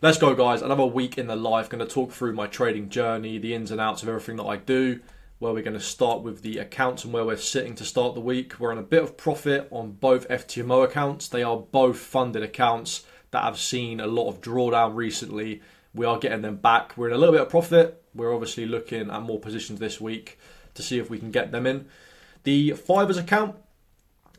Let's go, guys. Another week in the life. Going to talk through my trading journey, the ins and outs of everything that I do, where we're going to start with the accounts and where we're sitting to start the week. We're on a bit of profit on both FTMO accounts. They are both funded accounts that have seen a lot of drawdown recently. We are getting them back. We're in a little bit of profit. We're obviously looking at more positions this week to see if we can get them in. The Fivers account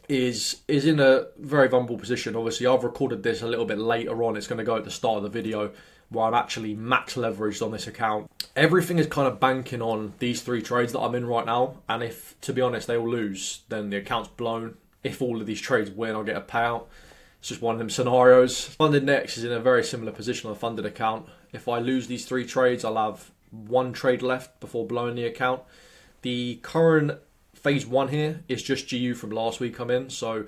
is in a very vulnerable position. Obviously, I've recorded this a little bit later on. It's going to go at the start of the video where I'm actually max leveraged on this account. Everything is kind of banking on these three trades that I'm in right now. And if, to be honest, they all lose, then the account's blown. If all of these trades win, I'll get a payout. It's just one of them scenarios. Funded Next is in a very similar position on a funded account. If I lose these three trades, I'll have one trade left before blowing the account. The current phase one here is just GU from last week I'm in, so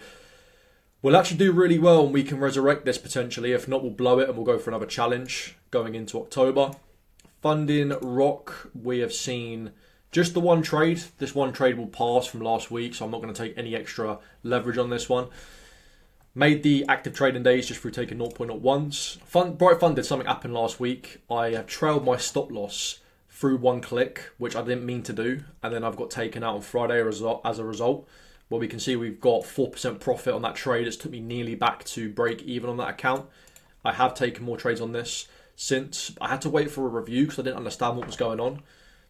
we'll actually do really well and we can resurrect this potentially. If not, we'll blow it and we'll go for another challenge going into October. Funding Rock, we have seen just the one trade. This one trade will pass from last week, so I'm not going to take any extra leverage on this one. Made the active trading days just through taking 0.01s. Bright Funded, something happened last week. I have trailed my stop loss through one click, which I didn't mean to do, and then I've got taken out on Friday as a result. Well, we can see we've got 4% profit on that trade. It's took me nearly back to break even on that account. I have taken more trades on this since. I had to wait for a review because I didn't understand what was going on.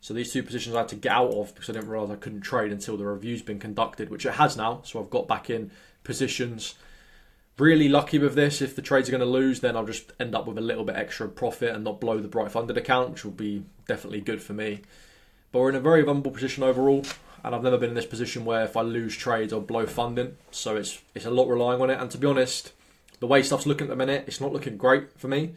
So these two positions I had to get out of because I didn't realise I couldn't trade until the review's been conducted, which it has now. So I've got back in positions. Really lucky with this. If the trades are going to lose, then I'll just end up with a little bit extra profit and not blow the Bright Funded account, which will be definitely good for me. But we're in a very vulnerable position overall, and I've never been in this position where if I lose trades, I'll blow funding. So it's a lot relying on it. And to be honest, the way stuff's looking at the minute, it's not looking great for me.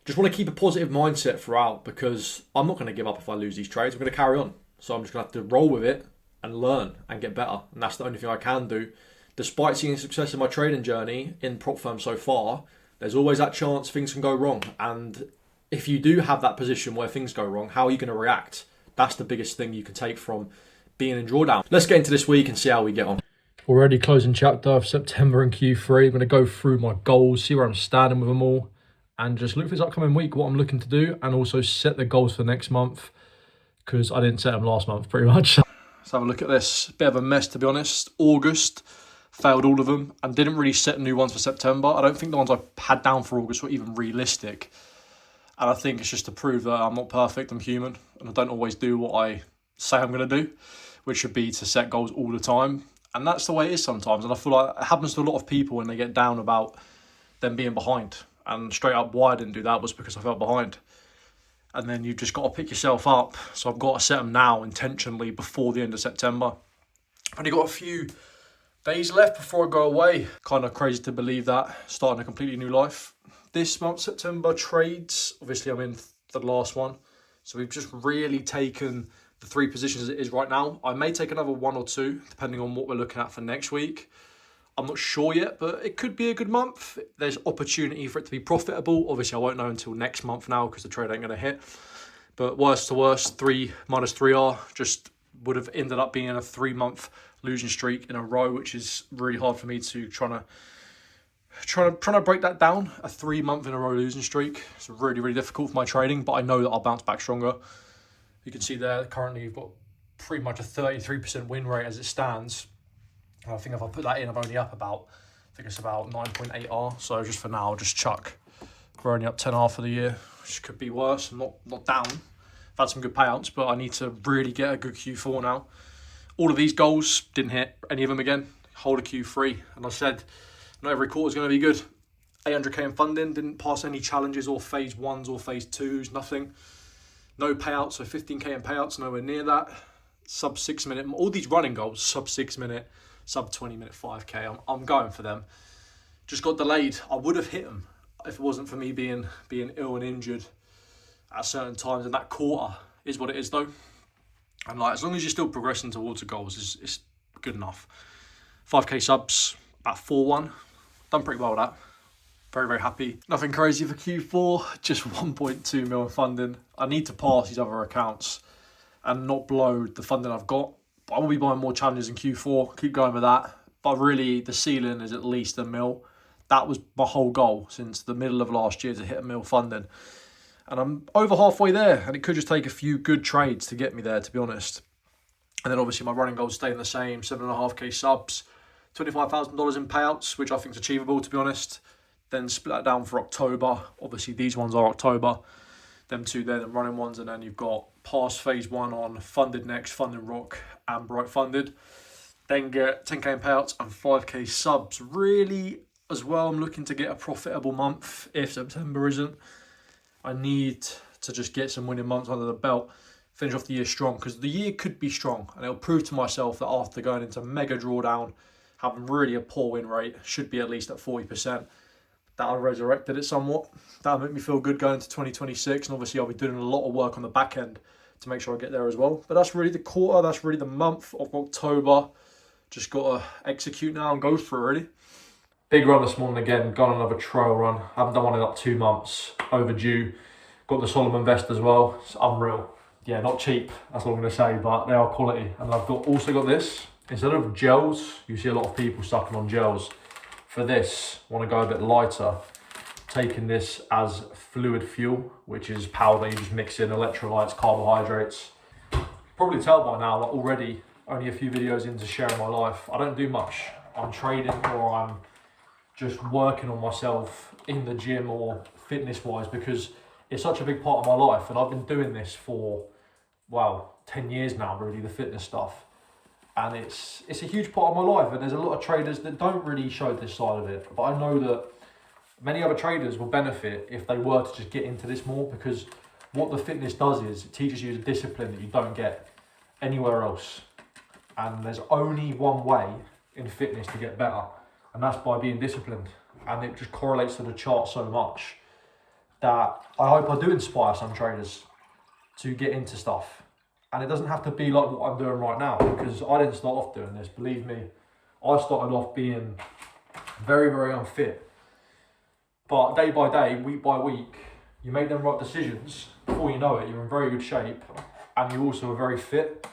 Just want to keep a positive mindset throughout because I'm not going to give up if I lose these trades. I'm going to carry on. So I'm just going to have to roll with it and learn and get better. And that's the only thing I can do. Despite seeing success in my trading journey in prop firm so far, there's always that chance things can go wrong. And if you do have that position where things go wrong, how are you going to react? That's the biggest thing you can take from being in drawdown. Let's get into this week and see how we get on. Already closing chapter of September and Q3. I'm going to go through my goals, see where I'm standing with them all, and just look for this upcoming week, what I'm looking to do, and also set the goals for next month because I didn't set them last month pretty much. Let's have a look at this. Bit of a mess, to be honest. August. Failed all of them and didn't really set new ones for September. I don't think the ones I had down for August were even realistic. And I think it's just to prove that I'm not perfect, I'm human. And I don't always do what I say I'm going to do, which should be to set goals all the time. And that's the way it is sometimes. And I feel like it happens to a lot of people when they get down about them being behind. And straight up why I didn't do that was because I felt behind. And then you've just got to pick yourself up. So I've got to set them now intentionally before the end of September. I've only got a few days left before I go away. Kind of crazy to believe that. Starting a completely new life. This month, September, trades. Obviously, I'm in the last one. So we've just really taken the three positions as it is right now. I may take another one or two, depending on what we're looking at for next week. I'm not sure yet, but it could be a good month. There's opportunity for it to be profitable. Obviously, I won't know until next month now because the trade ain't going to hit. But worst to worst, 3 minus 3R just would have ended up being a 3-month losing streak in a row, which is really hard for me to trying to break that down. A 3-month in a row losing streak. It's really, really difficult for my trading, but I know that I'll bounce back stronger. You can see there currently you've got pretty much a 33% win rate as it stands. And I think if I put that in, I'm only up about, I think it's about 9.8R. So just for now, I'll just chuck. We're only up 10R for the year, which could be worse. I'm not down. I've had some good payouts, but I need to really get a good Q4 now. All of these goals didn't hit any of them again. Hold a Q3. And I said, not every quarter is going to be good. 800k in funding, didn't pass any challenges or phase ones or phase twos, nothing. No payouts, so 15k in payouts, nowhere near that. Sub 6 minute, all these running goals, sub 6 minute, sub 20 minute 5k. I'm going for them. Just got delayed. I would have hit them if it wasn't for me being ill and injured at certain times. And that quarter is what it is though. And like, as long as you're still progressing towards the goals, it's good enough. 5k subs, about 4-1. Done pretty well with that. Very, very happy. Nothing crazy for Q4, just 1.2 mil in funding. I need to pass these other accounts and not blow the funding I've got. But I will be buying more challenges in Q4, keep going with that. But really, the ceiling is at least 1 mil. That was my whole goal since the middle of last year, to hit 1 mil funding. And I'm over halfway there, and it could just take a few good trades to get me there, to be honest. And then obviously my running goals staying the same, 7.5k subs, $25,000 in payouts, which I think is achievable, to be honest. Then split that down for October. Obviously these ones are October. Them two there, the running ones, and then you've got past phase 1 on Funded Next, Funded Rock, and Bright Funded. Then get 10k in payouts and 5k subs. Really, as well, I'm looking to get a profitable month if September isn't. I need to just get some winning months under the belt, finish off the year strong, because the year could be strong, and it'll prove to myself that after going into mega drawdown, having really a poor win rate, should be at least at 40%. That'll resurrected it somewhat. That'll make me feel good going into 2026, and obviously I'll be doing a lot of work on the back end to make sure I get there as well. But that's really the quarter, that's really the month of October. Just got to execute now and go for it, really. Big run this morning again, gone on another trail run. Haven't done one in like 2 months, overdue. Got the Solomon vest as well, it's unreal. Yeah, not cheap, that's all I'm going to say, but they are quality. And I've also got this. Instead of gels, you see a lot of people sucking on gels. For this, I want to go a bit lighter, taking this as fluid fuel, which is powder. You just mix in electrolytes, carbohydrates. Probably tell by now that already, only a few videos into sharing my life, I don't do much. I'm trading, or I'm just working on myself in the gym or fitness wise, because it's such a big part of my life, and I've been doing this for, wow, 10 years now, really, the fitness stuff. And it's a huge part of my life, and there's a lot of traders that don't really show this side of it. But I know that many other traders will benefit if they were to just get into this more, because what the fitness does is it teaches you the discipline that you don't get anywhere else. And there's only one way in fitness to get better, and that's by being disciplined. And it just correlates to the chart so much that I hope I do inspire some traders to get into stuff. And it doesn't have to be like what I'm doing right now, because I didn't start off doing this. Believe me, I started off being very, very unfit. But day by day, week by week, you make them right decisions. Before you know it, you're in very good shape, and you also are very fit.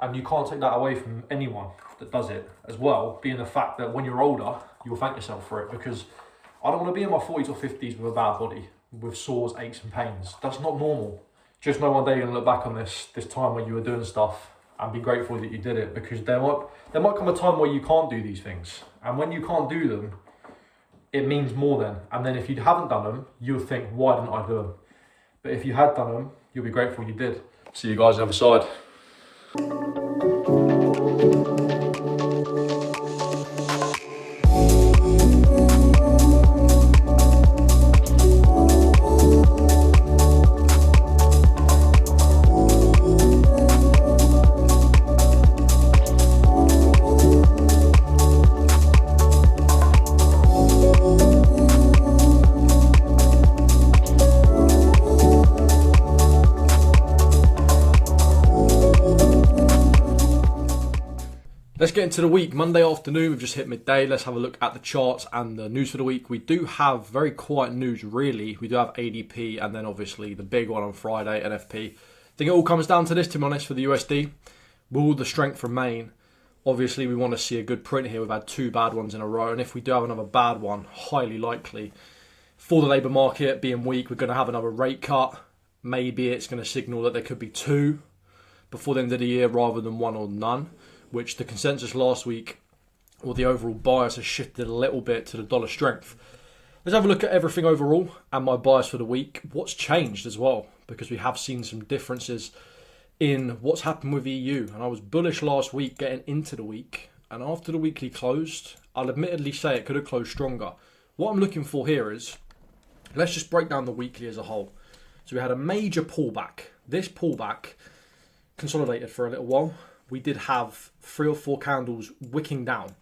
And you can't take that away from anyone that does it as well, being the fact that when you're older, you'll thank yourself for it, because I don't want to be in my 40s or 50s with a bad body, with sores, aches and pains. That's not normal. Just know one day you're going to look back on this time when you were doing stuff and be grateful that you did it, because there might come a time where you can't do these things. And when you can't do them, it means more then. And then if you haven't done them, you'll think, why didn't I do them? But if you had done them, you'll be grateful you did. See you guys on the other side. Let's get into the week. Monday afternoon, we've just hit midday. Let's have a look at the charts and the news for the week. We do have very quiet news, really. We do have ADP, and then obviously the big one on Friday, NFP. I think it all comes down to this, to be honest, for the USD. Will the strength remain? Obviously, we want to see a good print here. We've had 2 bad ones in a row, and if we do have another bad one, highly likely, for the labour market being weak, we're going to have another rate cut. Maybe it's going to signal that there could be 2 before the end of the year rather than 1 or none, which the consensus last week, or the overall bias, has shifted a little bit to the dollar strength. Let's have a look at everything overall and my bias for the week. What's changed as well, because we have seen some differences in what's happened with EU. And I was bullish last week getting into the week, and after the weekly closed, I'll admittedly say it could have closed stronger. What I'm looking for here is, let's just break down the weekly as a whole. So we had a major pullback. This pullback consolidated for a little while. We did have 3 or 4 candles wicking down.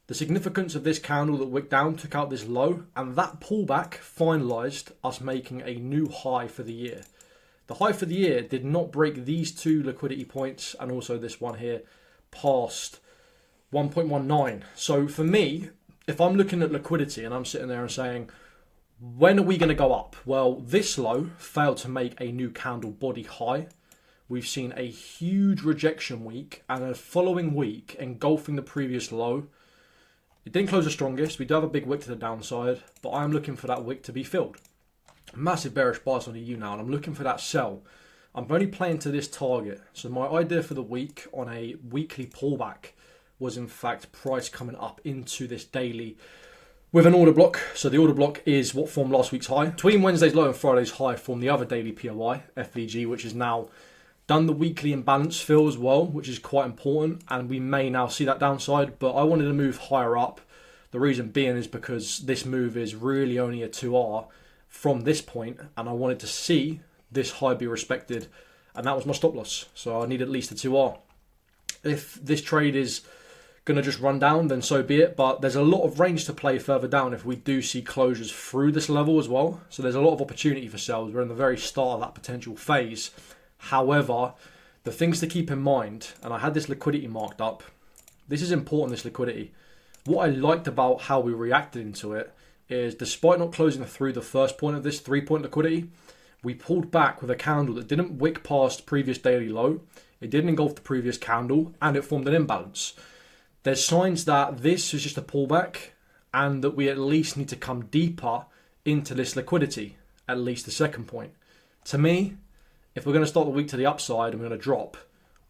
The significance of this candle that wicked down took out this low, and that pullback finalised us making a new high for the year. The high for the year did not break these 2 liquidity points, and also this one here, past 1.19. So for me, if I'm looking at liquidity and I'm sitting there and saying, when are we going to go up? Well, this low failed to make a new candle body high. We've seen a huge rejection week, and a following week engulfing the previous low. It didn't close the strongest. We do have a big wick to the downside, but I'm looking for that wick to be filled. Massive bearish bias on EU now, and I'm looking for that sell. I'm only playing to this target. So my idea for the week on a weekly pullback was in fact price coming up into this daily with an order block. So the order block is what formed last week's high. Between Wednesday's low and Friday's high formed the other daily POI, FVG, which is now done the weekly imbalance fill as well, which is quite important. And we may now see that downside, but I wanted to move higher up. The reason being is because this move is really only a 2R from this point, and I wanted to see this high be respected, and that was my stop loss. So I need at least a 2R. If this trade is going to just run down, then so be it, but there's a lot of range to play further down if we do see closures through this level as well. So there's a lot of opportunity for sales. We're in the very start of that potential phase. However, the things to keep in mind, and I had this liquidity marked up, this is important, this liquidity. What I liked about how we reacted into it is, despite not closing through the first point of this 3-point liquidity, we pulled back with a candle that didn't wick past previous daily low, it didn't engulf the previous candle, and it formed an imbalance. There's signs that this is just a pullback and that we at least need to come deeper into this liquidity, at least the second point. To me, if we're going to start the week to the upside and we're going to drop,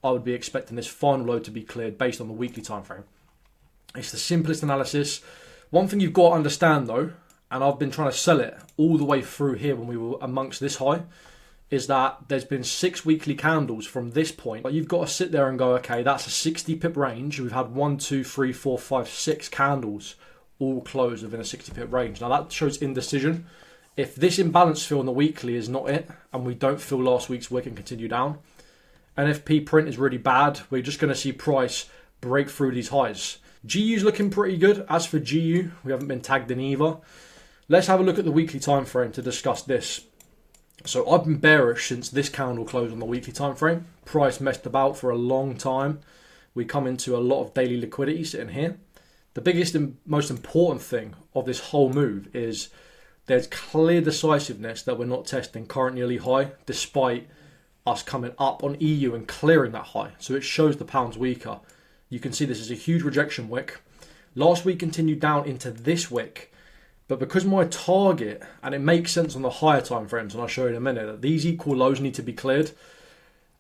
I would be expecting this final low to be cleared based on the weekly time frame. It's the simplest analysis. One thing you've got to understand though, and I've been trying to sell it all the way through here when we were amongst this high, is that there's been 6 weekly candles from this point. But you've got to sit there and go, okay, that's a 60 pip range. We've had 1, 2, 3, 4, 5, 6 candles all closed within a 60 pip range. Now that shows indecision. If this imbalance fill on the weekly is not it, and we don't fill last week's wick and continue down, NFP print is really bad. We're just going to see price break through these highs. GU's looking pretty good. As for GU, we haven't been tagged in either. Let's have a look at the weekly time frame to discuss this. So I've been bearish since this candle closed on the weekly time frame. Price messed about for a long time. We come into a lot of daily liquidity sitting here. The biggest and most important thing of this whole move is there's clear decisiveness that we're not testing current yearly high, despite us coming up on EU and clearing that high. So it shows the pound's weaker. You can see this is a huge rejection wick. Last week continued down into this wick. But because my target, and it makes sense on the higher time frames, and I'll show you in a minute, that these equal lows need to be cleared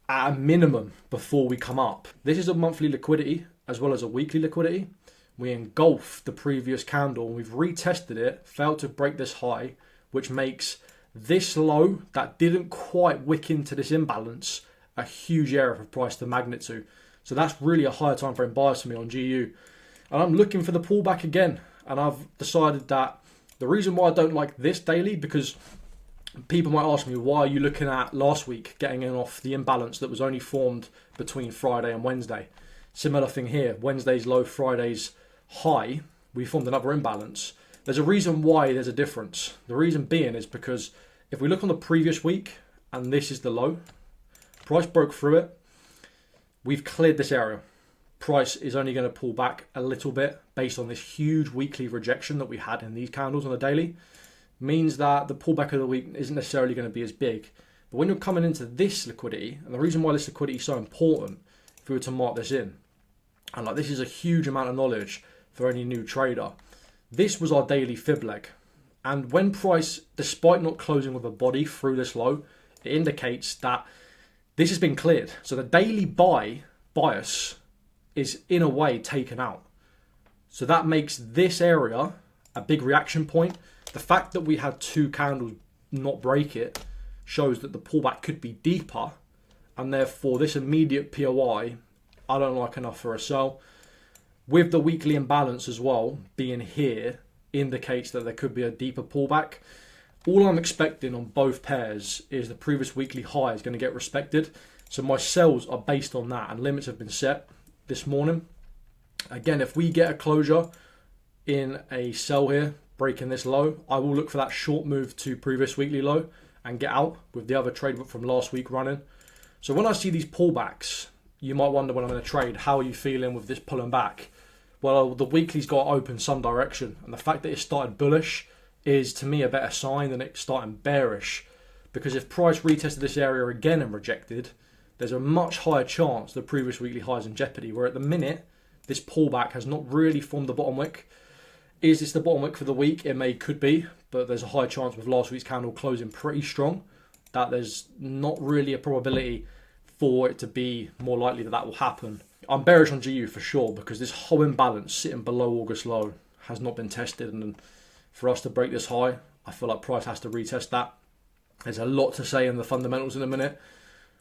at a minimum before we come up. This is a monthly liquidity as well as a weekly liquidity. We engulfed the previous candle and we've retested it, failed to break this high, which makes this low that didn't quite wick into this imbalance a huge area for price to magnitude. So that's really a higher time frame bias for me on GU. And I'm looking for the pullback again. And I've decided that the reason why I don't like this daily, because people might ask me, why are you looking at last week getting in off the imbalance that was only formed between Friday and Wednesday? Similar thing here, Wednesday's low, Friday's high, we formed another imbalance. There's a reason why there's a difference. The reason being is because if we look on the previous week, and this is the low, price broke through it, we've cleared this area. Price is only going to pull back a little bit based on this huge weekly rejection that we had in these candles on the daily. Means that the pullback of the week isn't necessarily going to be as big. But when you're coming into this liquidity, and the reason why this liquidity is so important, if we were to mark this in, and like this is a huge amount of knowledge for any new trader, this was our daily fib leg. And when price, despite not closing with a body through this low, it indicates that this has been cleared. So the daily bias is in a way taken out. So that makes this area a big reaction point. The fact that we had 2 candles not break it shows that the pullback could be deeper, and therefore this immediate POI I don't like enough for a sell. With the weekly imbalance as well being here indicates that there could be a deeper pullback. All I'm expecting on both pairs is the previous weekly high is going to get respected. So my sells are based on that, and limits have been set this morning. Again, if we get a closure in a sell here, breaking this low, I will look for that short move to previous weekly low and get out with the other trade from last week running. So when I see these pullbacks, you might wonder when I'm in a trade, how are you feeling with this pulling back? Well, the weekly's got to open some direction, and the fact that it started bullish is to me a better sign than it starting bearish, because if price retested this area again and rejected, there's a much higher chance the previous weekly high is in jeopardy, where at the minute this pullback has not really formed the bottom wick. Is this the bottom wick for the week? Could be, but there's a high chance with last week's candle closing pretty strong that there's not really a probability for it to be more likely that will happen. I'm bearish on GU for sure because this whole imbalance sitting below August low has not been tested, and for us to break this high, I feel like price has to retest that. There's a lot to say in the fundamentals in a minute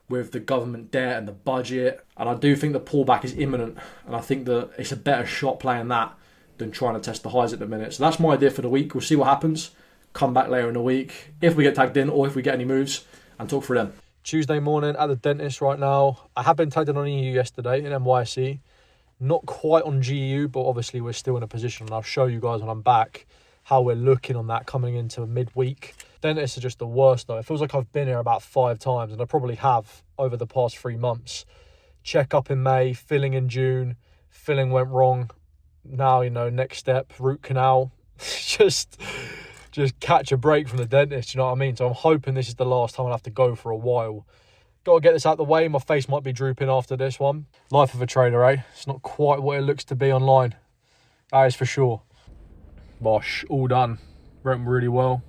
with the government debt and the budget, and I do think the pullback is imminent, and I think that it's a better shot playing that than trying to test the highs at the minute. So that's my idea for the week. We'll see what happens. Come back later in the week if we get tagged in or if we get any moves and talk through them. Tuesday morning at the dentist right now. I have been tagged in on EU yesterday in NYC. Not quite on GU, but obviously we're still in a position, and I'll show you guys when I'm back how we're looking on that coming into midweek. Dentists are just the worst though. It feels like I've been here about 5 times, and I probably have over the past 3 months. Check up in May, filling in June, filling went wrong. Now, next step, root canal. just catch a break from the dentist, you know what I mean? So I'm hoping this is the last time I'll have to go for a while. Got to get this out of the way. My face might be drooping after this one. Life of a trader, eh? It's not quite what it looks to be online. That is for sure. Bosh, all done. Went really well.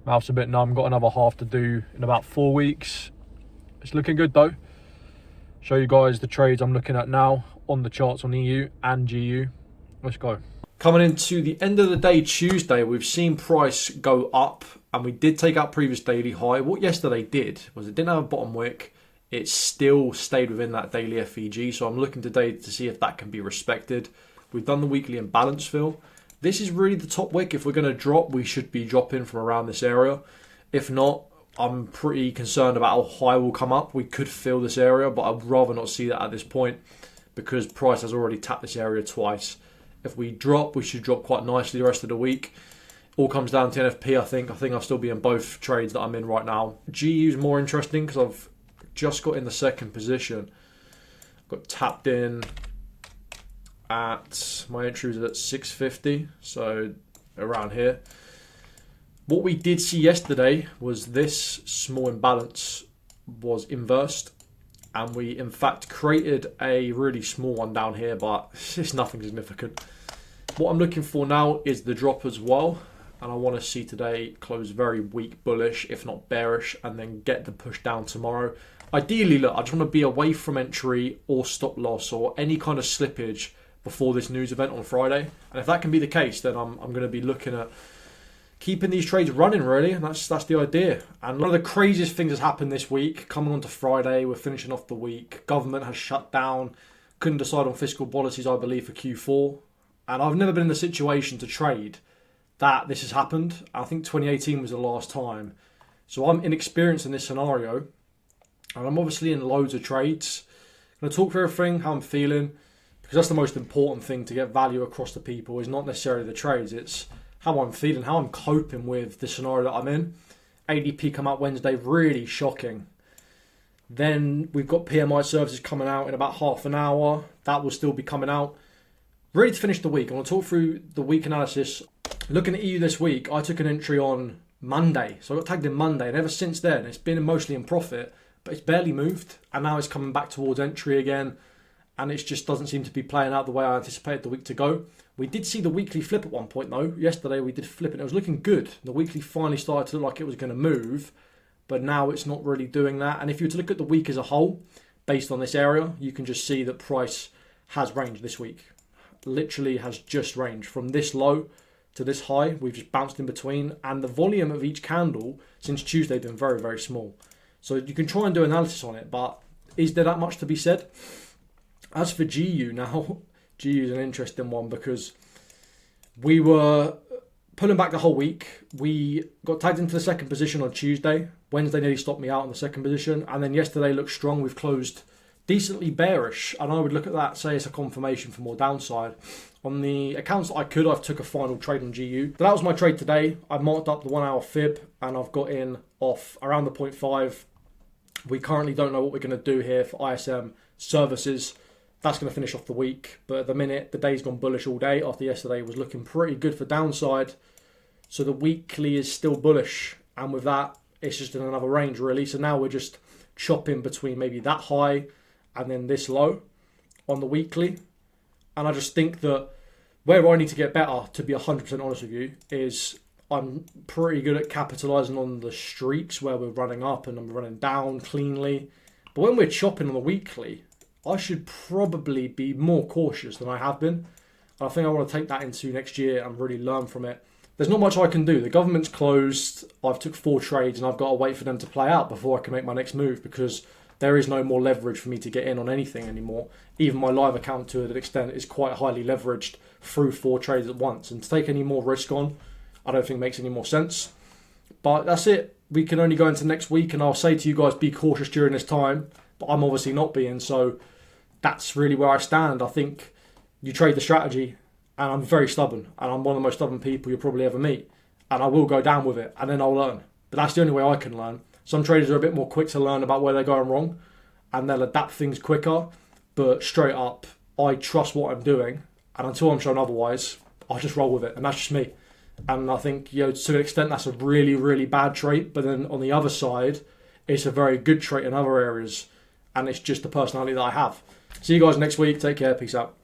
Mouth's a bit numb. Got another half to do in about 4 weeks. It's looking good though. Show you guys the trades I'm looking at now on the charts on EU and GU. Let's go. Coming into the end of the day, Tuesday, we've seen price go up, and we did take out previous daily high. What yesterday did was it didn't have a bottom wick. It still stayed within that daily FEG. So I'm looking today to see if that can be respected. We've done the weekly imbalance fill. This is really the top wick. If we're going to drop, we should be dropping from around this area. If not, I'm pretty concerned about how high will come up. We could fill this area, but I'd rather not see that at this point because price has already tapped this area twice. If we drop, we should drop quite nicely the rest of the week. All comes down to NFP, I think. I think I'll still be in both trades that I'm in right now. GU is more interesting because I've just got in the second position. Got tapped in at, my entry was at 650, so around here. What we did see yesterday was this small imbalance was inversed, and we in fact created a really small one down here, but it's nothing significant. What I'm looking for now is the drop as well, and I want to see today close very weak bullish, if not bearish, and then get the push down tomorrow. Ideally, look, I just want to be away from entry or stop loss or any kind of slippage before this news event on Friday, and if that can be the case, then I'm going to be looking at keeping these trades running, really, and that's the idea. And one of the craziest things that's happened this week, coming on to Friday, we're finishing off the week. Government has shut down, couldn't decide on fiscal policies, I believe, for Q4. And I've never been in the situation to trade that this has happened. I think 2018 was the last time. So I'm inexperienced in this scenario, and I'm obviously in loads of trades. I'm going to talk through everything, how I'm feeling, because that's the most important thing to get value across to people, is not necessarily the trades, it's how I'm feeling, how I'm coping with the scenario that I'm in. ADP come out Wednesday, really shocking. Then we've got PMI services coming out in about half an hour. That will still be coming out. Ready to finish the week. I want to talk through the week analysis. Looking at EU this week, I took an entry on Monday. So I got tagged in Monday, and ever since then, it's been mostly in profit, but it's barely moved. And now it's coming back towards entry again. And it just doesn't seem to be playing out the way I anticipated the week to go. We did see the weekly flip at one point though. Yesterday we did flip it. It was looking good. The weekly finally started to look like it was going to move, but now it's not really doing that. And if you were to look at the week as a whole, based on this area, you can just see that price has range this week. Literally has just range from this low to this high. We've just bounced in between, and the volume of each candle since Tuesday has been very, very small. So you can try and do analysis on it, but is there that much to be said? As for GU now, GU is an interesting one because we were pulling back the whole week. We got tagged into the second position on Tuesday. Wednesday nearly stopped me out in the second position. And then yesterday looked strong. We've closed decently bearish. And I would look at that, say it's a confirmation for more downside. On the accounts that I've took a final trade on GU. But that was my trade today. I've marked up the 1 hour fib and I've got in off around the 0.5. We currently don't know what we're going to do here for ISM services. That's going to finish off the week, but at the minute, the day's gone bullish all day after yesterday was looking pretty good for downside. So the weekly is still bullish, and with that, it's just in another range really. So now we're just chopping between maybe that high and then this low on the weekly. And I just think that Where I need to get better, to be 100% honest with you, is I'm pretty good at capitalising on the streaks where we're running up and I'm running down cleanly. But when we're chopping on the weekly, I should probably be more cautious than I have been. I think I want to take that into next year and really learn from it. There's not much I can do. The government's closed. I've took 4 trades and I've got to wait for them to play out before I can make my next move, because there is no more leverage for me to get in on anything anymore. Even my live account, to an extent, is quite highly leveraged through 4 trades at once. And to take any more risk on, I don't think makes any more sense. But that's it. We can only go into next week, and I'll say to you guys, be cautious during this time. But I'm obviously not being, so that's really where I stand. I think you trade the strategy, and I'm very stubborn, and I'm one of the most stubborn people you'll probably ever meet. And I will go down with it, and then I'll learn. But that's the only way I can learn. Some traders are a bit more quick to learn about where they're going wrong, and they'll adapt things quicker. But straight up, I trust what I'm doing, and until I'm shown otherwise, I just roll with it, and that's just me. And I think, to an extent, that's a really, really bad trait. But then on the other side, it's a very good trait in other areas, and it's just the personality that I have. See you guys next week. Take care. Peace out.